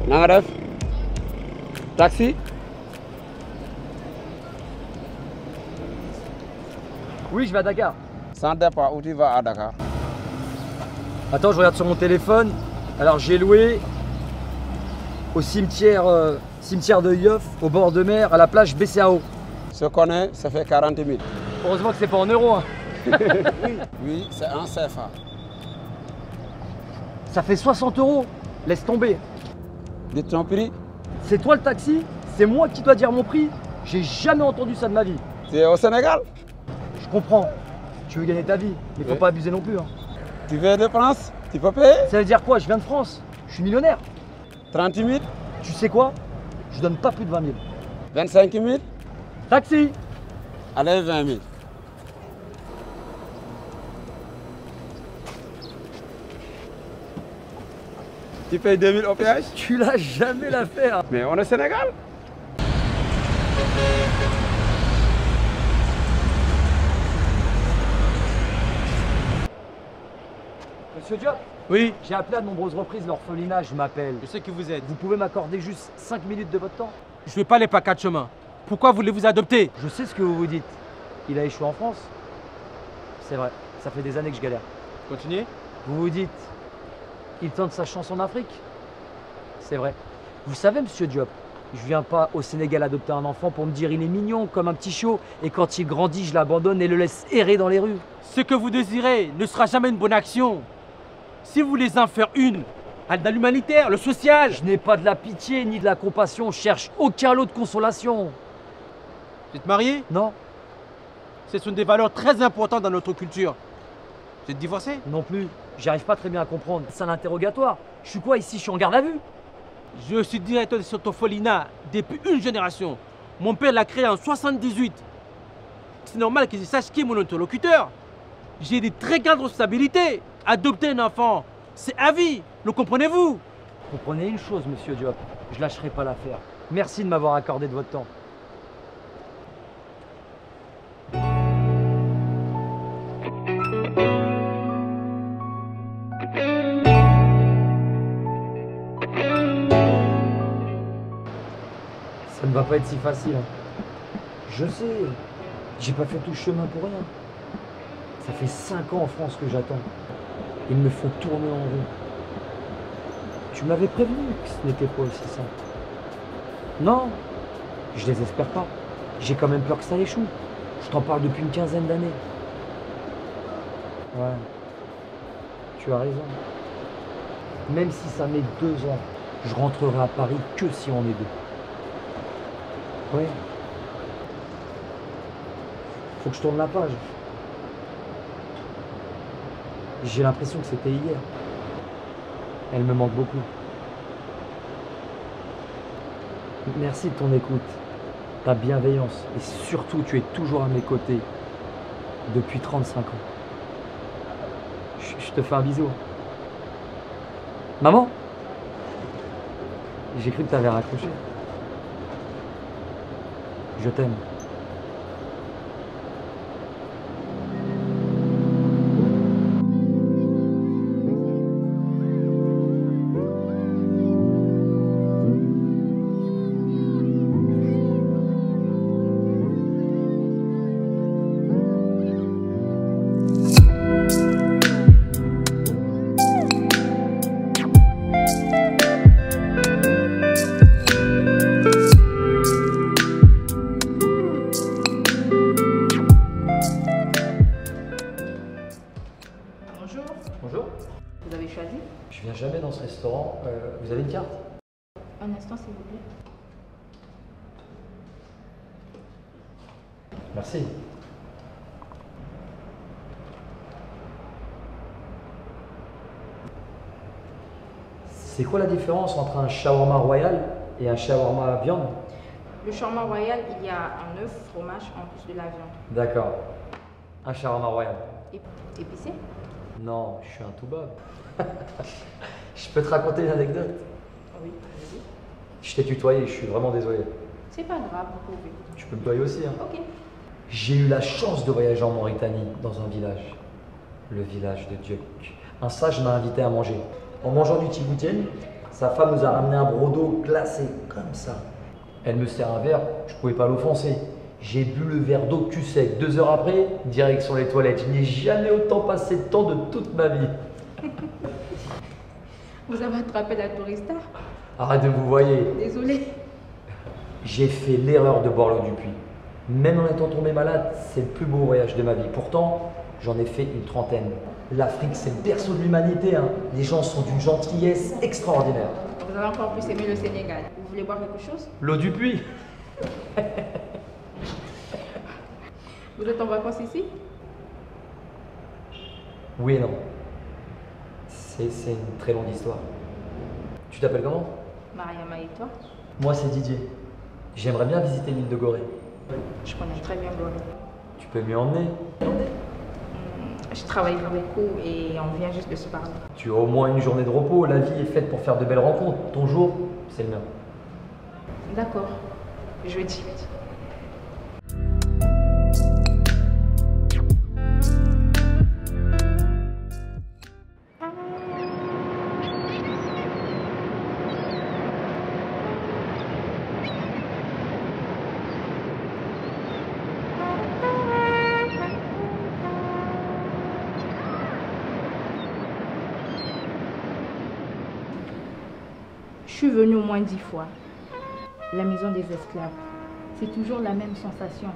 Nangadef. Taxi. Oui, je vais à Dakar. Sans départ, où tu vas à Dakar? Attends, je regarde sur mon téléphone. Alors j'ai loué au cimetière de Yoff, au bord de mer, à la plage BCAO. Ce qu'on est, ça fait 40 000. Heureusement que c'est pas en euros. Hein. Oui, c'est un CFA. Ça fait 60 €. Laisse tomber. Dites ton prix. C'est toi le taxi? C'est moi qui dois dire mon prix? J'ai jamais entendu ça de ma vie. Tu es au Sénégal? Je comprends. Tu veux gagner ta vie, mais faut Oui. pas abuser non plus. Hein. Tu veux de France? Tu peux payer? Ça veut dire quoi? Je viens de France. Je suis millionnaire. 30 000? Tu sais quoi? Je donne pas plus de 20 000. 25 000? Taxi! Allez, 20 000. Tu payes 2 000 au péage? Tu l'as jamais l'affaire. Mais on est au Sénégal. Monsieur Diop, Oui, j'ai appelé à de nombreuses reprises l'orphelinat, je m'appelle. je sais qui vous êtes. Vous pouvez m'accorder juste 5 minutes de votre temps? Je ne veux pas les pas quatre chemins. Pourquoi voulez-vous adopter? Je sais ce que vous vous dites. Il a échoué en France. C'est vrai, ça fait des années que je galère. Continuez. Vous vous dites, il tente sa chance en Afrique. C'est vrai. Vous savez, monsieur Diop, je viens pas au Sénégal adopter un enfant pour me dire il est mignon comme un petit chiot et quand il grandit, je l'abandonne et le laisse errer dans les rues. Ce que vous désirez ne sera jamais une bonne action. Si vous voulez en faire une, dans l'humanitaire, le social. Je n'ai pas de la pitié ni de la compassion, je cherche aucun lot de consolation. Vous êtes marié? Non, Ce sont des valeurs très importantes dans notre culture. Vous êtes divorcé? non plus. J'arrive pas très bien à comprendre. C'est un interrogatoire. Je suis quoi ici? Je suis en garde à vue. Je suis directeur de cette orphelinat depuis une génération. Mon père l'a créé en 78. C'est normal que je sache qui est mon interlocuteur. J'ai des très grandes responsabilités. Adopter un enfant, c'est à vie. Le comprenez-vous? Comprenez une chose, monsieur Diop, je lâcherai pas l'affaire. Merci de m'avoir accordé de votre temps. Ça ne va pas être si facile. Hein. Je sais, j'ai pas fait tout ce chemin pour rien. Ça fait 5 ans en France que j'attends. Ils me font tourner en rond. Tu m'avais prévenu que ce n'était pas aussi simple. Non, je désespère pas. J'ai quand même peur que ça échoue. Je t'en parle depuis une quinzaine d'années. Ouais, tu as raison. Même si ça met 2 ans, je rentrerai à Paris que si on est deux. Ouais. Faut que je tourne la page. J'ai l'impression que c'était hier. Elle me manque beaucoup. Merci de ton écoute, ta bienveillance et surtout tu es toujours à mes côtés depuis 35 ans. Je te fais un bisou. Maman? J'ai cru que tu avais raccroché. Je t'aime. Bonjour. Vous avez choisi? Je viens jamais dans ce restaurant. Vous avez une carte? Un instant, s'il vous plaît. Merci. C'est quoi la différence entre un shawarma royal et un shawarma à viande? Le shawarma royal, il y a un œuf, fromage en plus de la viande. D'accord. Un shawarma royal. Épicé? Non, je suis un tout-bob. Je peux te raconter une anecdote? Oui, vas-y. Je t'ai tutoyé, je suis vraiment désolé. C'est pas grave, vous pouvez. Tu peux me tutoyer aussi, hein? Ok. J'ai eu la chance de voyager en Mauritanie, dans un village. Le village de Diok. Un sage m'a invité à manger. En mangeant du tigoutienne, Sa femme nous a ramené un broc d'eau glacé, comme ça. Elle me sert un verre, je pouvais pas l'offenser. J'ai bu le verre d'eau cul sec. 2 heures après, direct sur les toilettes. Je n'ai jamais autant passé de temps de toute ma vie. Vous avez attrapé la tourista? Arrête de vous voyer. Désolée. J'ai fait l'erreur de boire l'eau du puits. Même en étant tombé malade, c'est le plus beau voyage de ma vie. Pourtant, j'en ai fait une 30aine. L'Afrique, c'est le berceau de l'humanité. Hein. Les gens sont d'une gentillesse extraordinaire. Vous avez encore plus aimé le Sénégal. Vous voulez boire quelque chose? L'eau du puits. Vous êtes en vacances ici? Oui et non. C'est une très longue histoire. Tu t'appelles comment? Mariama et toi? Moi, c'est Didier. J'aimerais bien visiter l'île de Gorée. Je connais très bien Gorée. Tu peux m'y emmener? Je travaille beaucoup et on vient juste de se parler. Tu as au moins une journée de repos. La vie est faite pour faire de belles rencontres. Ton jour, c'est le mien. D'accord. Jeudi. Je suis venue au moins 10 fois. La maison des esclaves. C'est toujours la même sensation.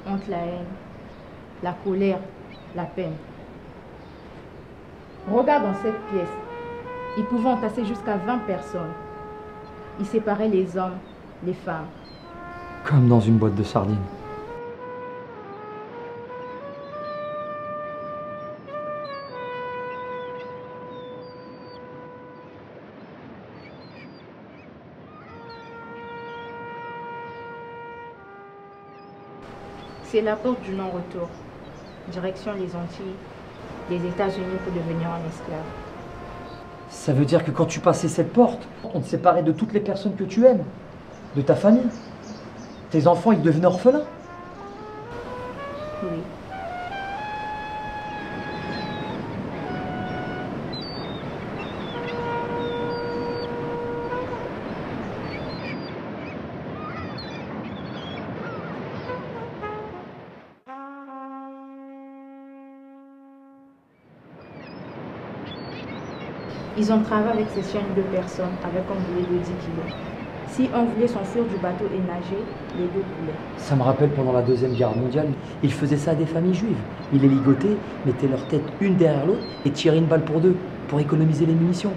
Entre la haine, la colère, la peine. Regarde dans cette pièce. Ils pouvaient entasser jusqu'à 20 personnes. Ils séparaient les hommes, les femmes. Comme dans une boîte de sardines. C'est la porte du non-retour. Direction les Antilles, les États-Unis pour devenir un esclave. Ça veut dire que quand tu passais cette porte, on te séparait de toutes les personnes que tu aimes, de ta famille. Tes enfants, ils devenaient orphelins. Oui. Ils ont travaillé avec ces chaînes de personnes avec un boulet de 10 kilos. Si on voulait s'enfuir du bateau et nager, les deux coulaient. Ça me rappelle pendant la Deuxième Guerre mondiale, ils faisaient ça à des familles juives. Ils les ligotaient, mettaient leurs têtes une derrière l'autre et tiraient une balle pour deux, pour économiser les munitions.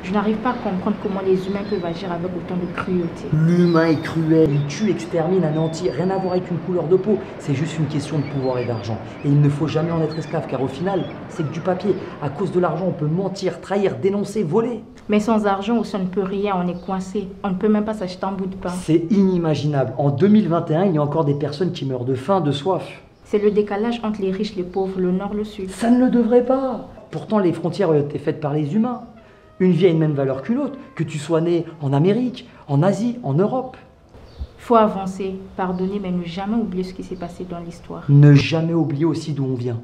Je n'arrive pas à comprendre comment les humains peuvent agir avec autant de cruauté. L'humain est cruel, il tue, extermine, anéantit, rien à voir avec une couleur de peau. C'est juste une question de pouvoir et d'argent. Et il ne faut jamais en être esclave, car au final, c'est que du papier. À cause de l'argent, on peut mentir, trahir, dénoncer, voler. Mais sans argent, on ne peut rien, on est coincé. On ne peut même pas s'acheter un bout de pain. C'est inimaginable. En 2021, il y a encore des personnes qui meurent de faim, de soif. C'est le décalage entre les riches, les pauvres, le nord, le sud. Ça ne le devrait pas. Pourtant, les frontières ont été faites par les humains. Une vie a une même valeur qu'une autre, que tu sois né en Amérique, en Asie, en Europe. Faut avancer, pardonner, mais ne jamais oublier ce qui s'est passé dans l'histoire. Ne jamais oublier aussi d'où on vient.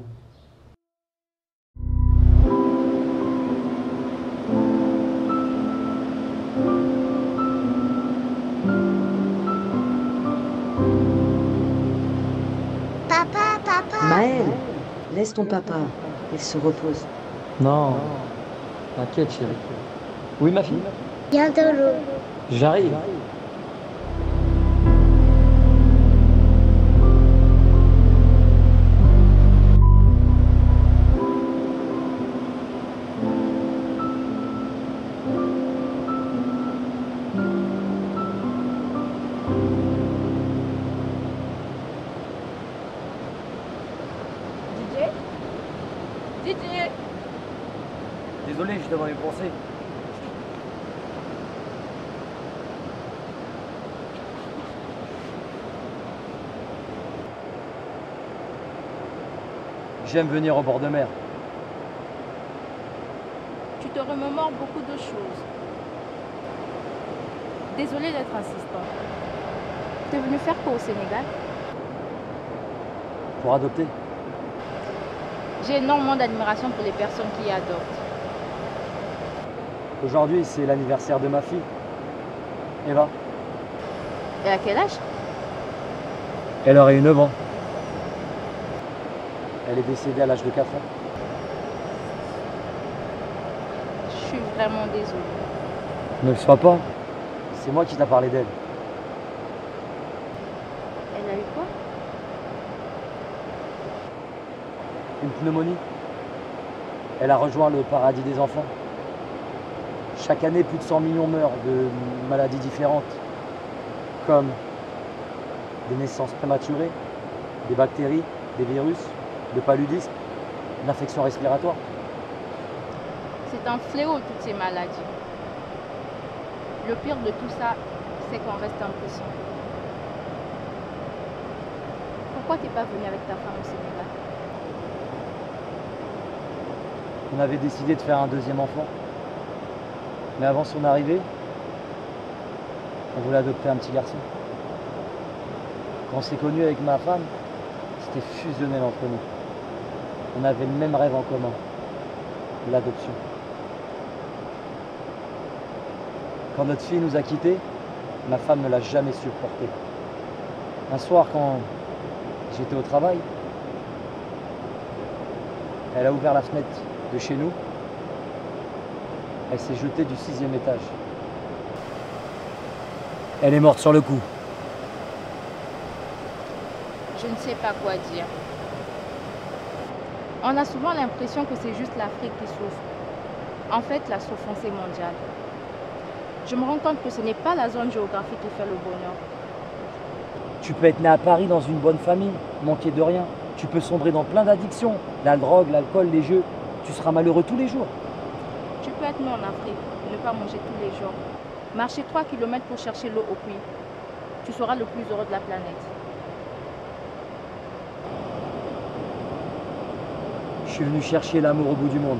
Papa. Maël, laisse ton papa. Il se repose. Non, t'inquiète chérie. Oui ma fille. Bientôt l'eau. J'arrive. Didier. Désolé, je devais y penser. J'aime venir au bord de mer. Tu te remémores beaucoup de choses. Désolée d'être insistant. Tu es venu faire quoi au Sénégal? Pour adopter. J'ai énormément d'admiration pour les personnes qui adoptent. Aujourd'hui, c'est l'anniversaire de ma fille. Eva. Et à quel âge? Elle aurait eu 9 ans. Elle est décédée à l'âge de 4 ans. Je suis vraiment désolée. Ne le sois pas. C'est moi qui t'a parlé d'elle. Elle a eu quoi? Une pneumonie. Elle a rejoint le paradis des enfants. Chaque année, plus de 100 millions meurent de maladies différentes, comme des naissances prématurées, des bactéries, des virus, le paludisme, l'infection respiratoire. C'est un fléau, toutes ces maladies. Le pire de tout ça, c'est qu'on reste impuissant. Pourquoi t'es pas venu avec ta femme au Sénégal? On avait décidé de faire un deuxième enfant. Mais avant son arrivée, on voulait adopter un petit garçon. Quand on s'est connus avec ma femme, c'était fusionnel entre nous. On avait le même rêve en commun, l'adoption. Quand notre fille nous a quittés, ma femme ne l'a jamais supporté. Un soir, quand j'étais au travail, elle a ouvert la fenêtre de chez nous. Elle s'est jetée du 6e étage. Elle est morte sur le coup. Je ne sais pas quoi dire. On a souvent l'impression que c'est juste l'Afrique qui souffre. En fait, la souffrance est mondiale. Je me rends compte que ce n'est pas la zone géographique qui fait le bonheur. Tu peux être né à Paris dans une bonne famille, manquer de rien. Tu peux sombrer dans plein d'addictions. La drogue, l'alcool, les jeux. Tu seras malheureux tous les jours. Tu peux être né en Afrique, ne pas manger tous les jours. Marcher 3 km pour chercher l'eau au puits. Tu seras le plus heureux de la planète. Je suis venu chercher l'amour au bout du monde.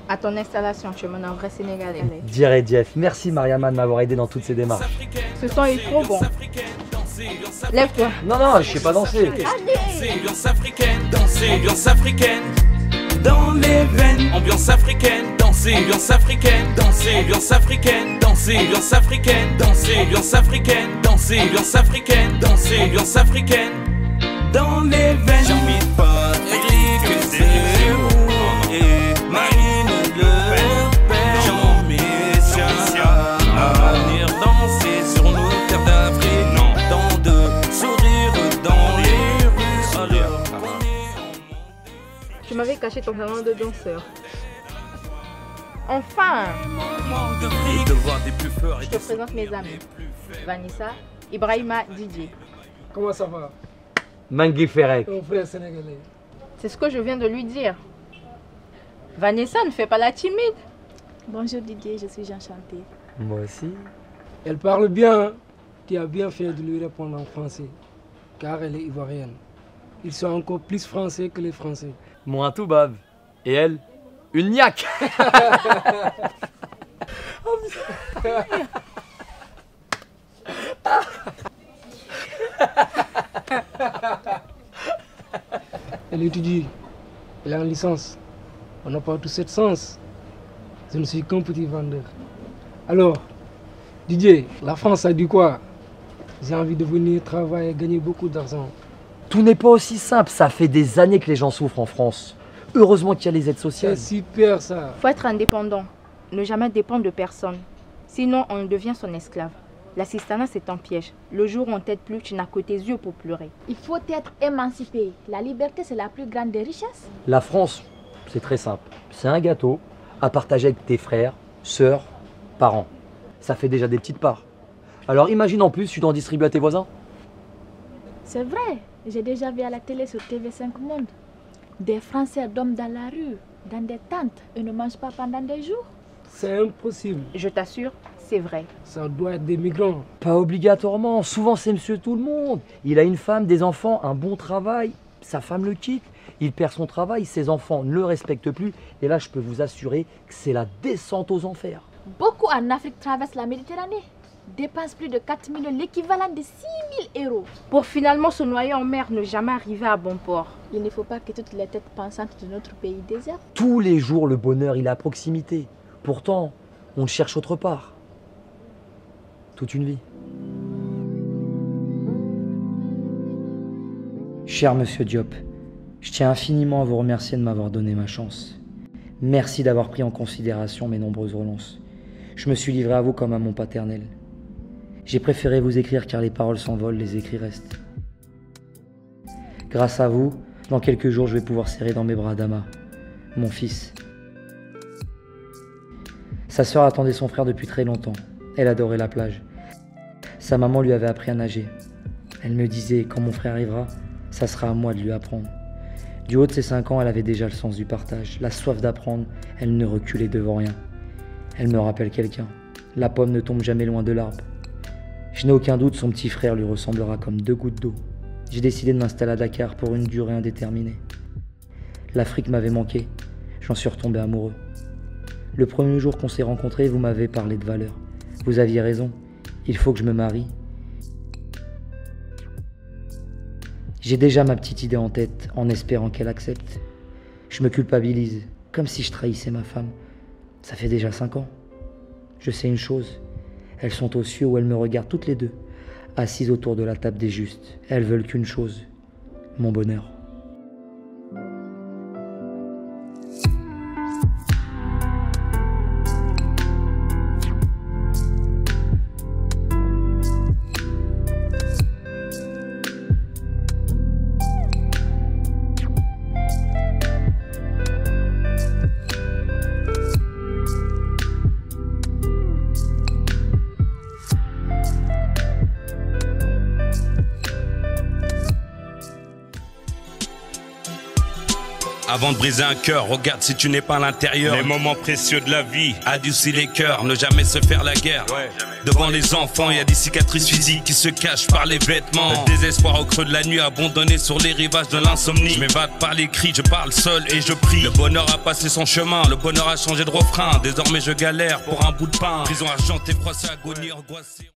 À ton installation, tu es un vrai Sénégalais. Dirait Jeff. Merci Mariama de m'avoir aidé dans toutes ces démarches. Ce son est trop bon. Lève-toi. Non, non, je sais pas danser. Ambiance africaine, danser, ambiance africaine. Dans les veines, ambiance africaine, danser, ambiance africaine, danser, ambiance africaine, danser, ambiance africaine, danser, ambiance africaine, danser, ambiance africaine, danser, ambiance africaine. Dans les veines, j'ai envie de pas que c'est où et Marine le père, Jean-Michel à venir danser sur nos terres d'Afrique, non, tant de sourires dans les rues. Tu m'avais caché ton talent de danseur. Enfin! Je te présente mes amis. Vanessa, Ibrahima, Didier. Comment ça va? Mangui Ferrek. Mon frère sénégalais. C'est ce que je viens de lui dire. Vanessa, ne fais pas la timide. Bonjour Didier, je suis enchantée. Moi aussi. Elle parle bien. Tu as bien fait de lui répondre en français. Car elle est ivoirienne. Ils sont encore plus français que les Français. Moi un tout bave. Et elle, une niaque. Elle étudie. Elle est en licence. On n'a pas tout cette sens. Je ne suis qu'un petit vendeur. Alors, Didier, la France a dit quoi? J'ai envie de venir travailler et gagner beaucoup d'argent. Tout n'est pas aussi simple. Ça fait des années que les gens souffrent en France. Heureusement qu'il y a les aides C'est sociales. super ça. Faut être indépendant. Ne jamais dépendre de personne. Sinon, on devient son esclave. L'assistanat, c'est un piège. Le jour où on t'aide plus, tu n'as que tes yeux pour pleurer. Il faut être émancipé. La liberté, c'est la plus grande des richesses. La France, c'est très simple. C'est un gâteau à partager avec tes frères, sœurs, parents. Ça fait déjà des petites parts. Alors imagine en plus, tu t'en distribues à tes voisins. C'est vrai. J'ai déjà vu à la télé sur TV5 Monde. Des Français dorment dans la rue, dans des tentes, et ne mangent pas pendant des jours. C'est impossible. Je t'assure, c'est vrai. Ça doit être des migrants. Pas obligatoirement. Souvent, c'est monsieur tout le monde. Il a une femme, des enfants, un bon travail. Sa femme le quitte. Il perd son travail. Ses enfants ne le respectent plus. Et là, je peux vous assurer que c'est la descente aux enfers. Beaucoup en Afrique traversent la Méditerranée. dépense plus de 4 millions, l'équivalent de 6 000 euros. Pour finalement se noyer en mer, ne jamais arriver à bon port. Il ne faut pas que toutes les têtes pensantes de notre pays désertent. Tous les jours, le bonheur, il est à proximité. Pourtant, on le cherche autre part. Toute une vie. Cher Monsieur Diop, je tiens infiniment à vous remercier de m'avoir donné ma chance. Merci d'avoir pris en considération mes nombreuses relances. Je me suis livré à vous comme à mon paternel. J'ai préféré vous écrire car les paroles s'envolent, les écrits restent. Grâce à vous, dans quelques jours, je vais pouvoir serrer dans mes bras Dama, mon fils. Sa sœur attendait son frère depuis très longtemps. Elle adorait la plage. Sa maman lui avait appris à nager. Elle me disait, quand mon frère arrivera, ça sera à moi de lui apprendre. Du haut de ses 5 ans, elle avait déjà le sens du partage, la soif d'apprendre, elle ne reculait devant rien. Elle me rappelle quelqu'un. La pomme ne tombe jamais loin de l'arbre. Je n'ai aucun doute, son petit frère lui ressemblera comme 2 gouttes d'eau. J'ai décidé de m'installer à Dakar pour une durée indéterminée. L'Afrique m'avait manqué, j'en suis retombé amoureux. Le premier jour qu'on s'est rencontrés, vous m'avez parlé de valeurs. Vous aviez raison, il faut que je me marie. J'ai déjà ma petite idée en tête, en espérant qu'elle accepte. Je me culpabilise, comme si je trahissais ma femme. Ça fait déjà 5 ans. Je sais une chose, elles sont aux cieux où elles me regardent toutes les deux, assises autour de la table des justes. Elles veulent qu'une chose, mon bonheur. Avant de briser un cœur, regarde si tu n'es pas à l'intérieur. Les moments précieux de la vie, adoucir les cœurs, ne jamais se faire la guerre. Devant les enfants, il y a des cicatrices physiques qui se cachent par les vêtements. Le désespoir au creux de la nuit, abandonné sur les rivages de l'insomnie. Je m'évade par les cris, je parle seul et je prie. Le bonheur a passé son chemin, le bonheur a changé de refrain. Désormais je galère pour un bout de pain. Prison argentée, froissée, agonie, angoissée.